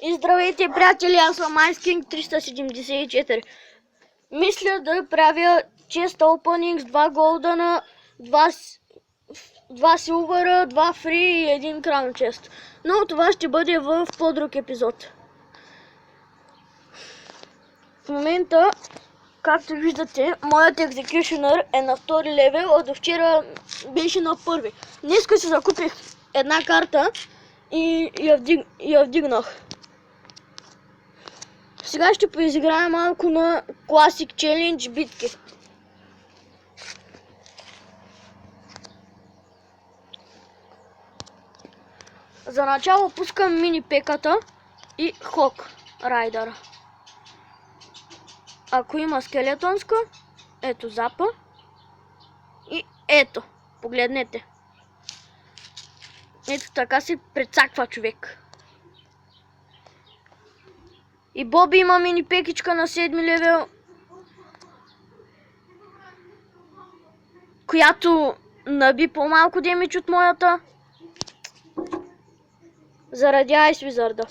И здравейте, приятели, аз съм Ice King 374. Мисля да правя чест опенинг с 2 голдена, 2 силвера, 2 фри и 1 краун чест. Но това ще бъде в по-друг епизод. В момента, както виждате, моят екзекюшенър е на 2 левел, а до вчера беше на 1. Днеска си закупих една карта и я вдигнах. Сега ще поизиграем малко на Classic Challenge битки. За начало пускам мини пеката и Хок Райдъра. Ако има скелетонска, ето запа. И ето, погледнете. Ето така се прецаква човек. И Боби има мини пекичка на 7 левел, която наби по-малко демидж от моята, заради Ice Wizard-а.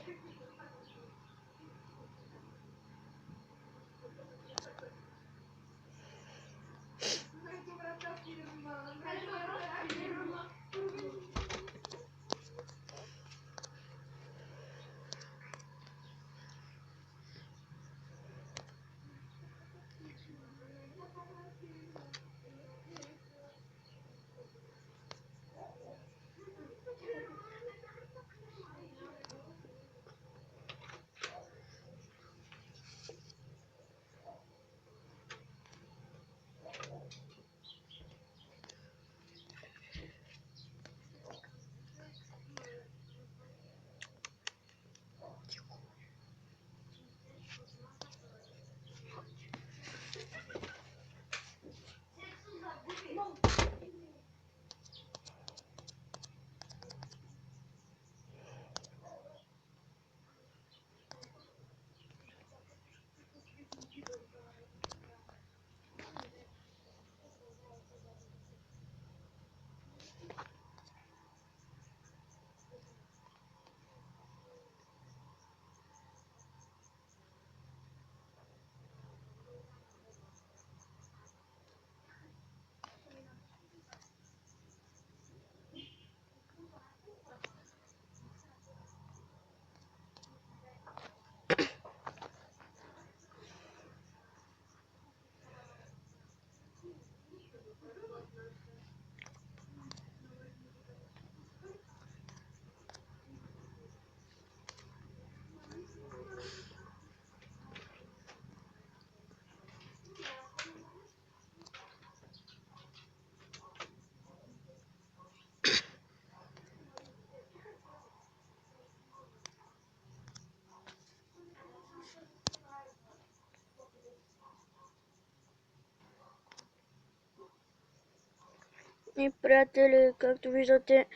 И приятели, както виждате,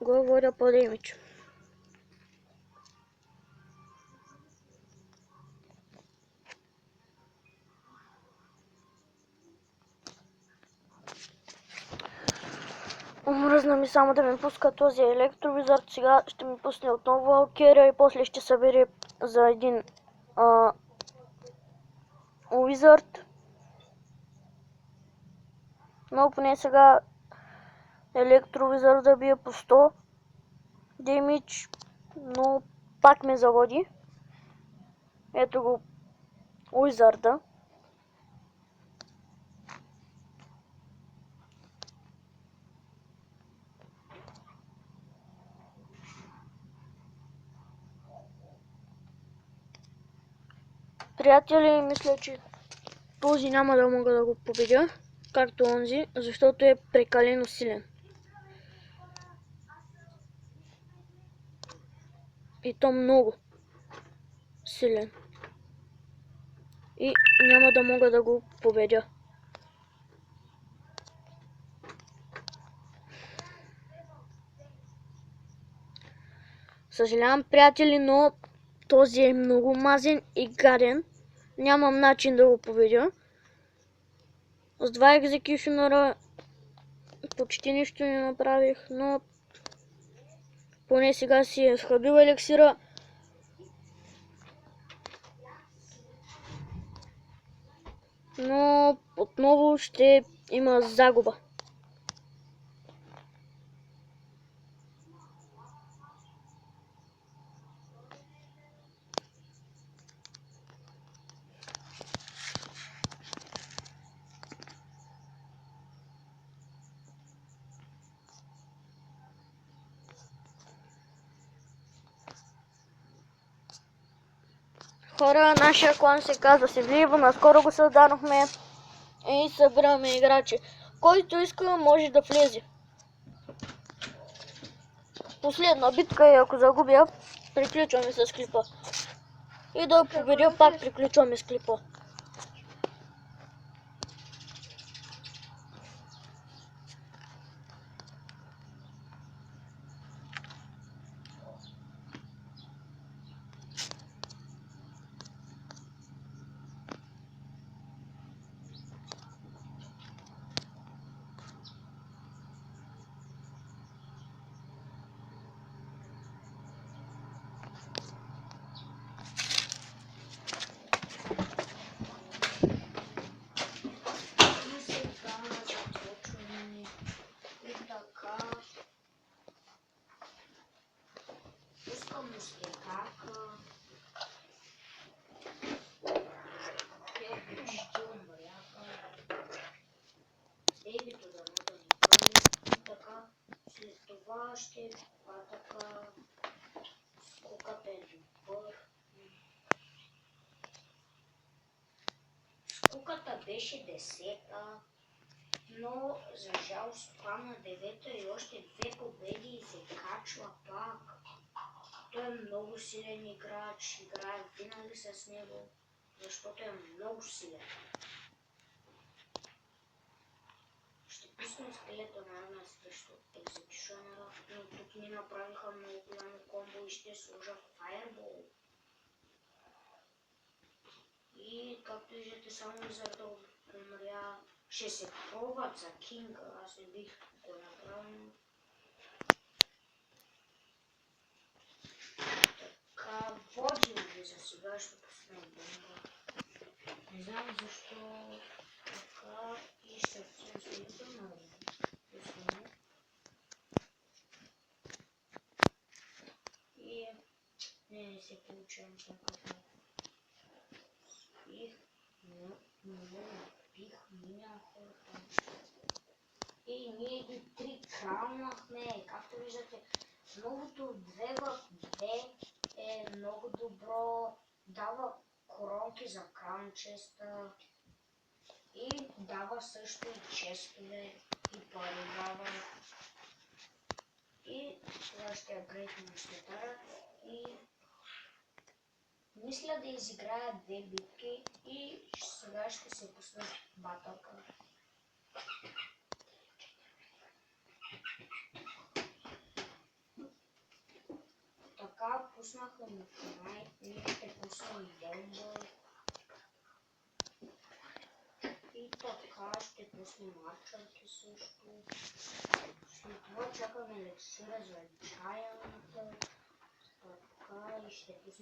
говоря по демидж. Омръзна ми само да ми пуска този електровизор. Сега ще ми пусне отново Алкерия и после ще събере за един Уизард. Но поне сега електровизор да бие по 100 демидж, но пак ме заводи. Ето го Уизарда. Приятели, мисля, че този няма да мога да го победя, както онзи, защото е прекалено силен. И то много силен. И няма да мога да го победя. Съжалявам, приятели, но този е много мазен и гаден. Нямам начин да го победя. С 2 екзекюшенъра почти нищо не направих, но поне сега си е схабил елексира но отново ще има загуба. Хора, нашия клан се казва Севливо, наскоро го създадохме и събираме играчи. Който иска, може да влезе. Последна битка и ако загубя, приключваме с клипа. И да победя, пак приключваме с клипа. След това ще така скоката е добър. Скоката беше 10-та, но за жал спадна 9-та и още 2 победи и се качва пак. Той е много силен играч, играе винаги с него, защото е много силен. Ще пусна скелета на армия срещу екзекюшънера, но тук ми направиха много голямо комбо и ще сложа фаербол. И както виждате, само за да умря, ще се пробват за кинга, аз не бих го направил. Така, водим ги за сега, ще пусна бомба. Не знам защо така и ще пусна скелета на армия. И не се получавам така. Бих минал хората. И ние ги 3 краунахме. Както виждате, новото 2 в 2 е много добро. Дава коронки за краун честа. И дава също и честове. И пари дава. И сега ще апгрейднем светара. И мисля да изиграя 2 битки и сега ще се пусна батълка. Така пуснаха ми край и ще пусна бомба. И така ще пуснем арчърки също. След това чакаме елексира за чаяната. Така и ще пусна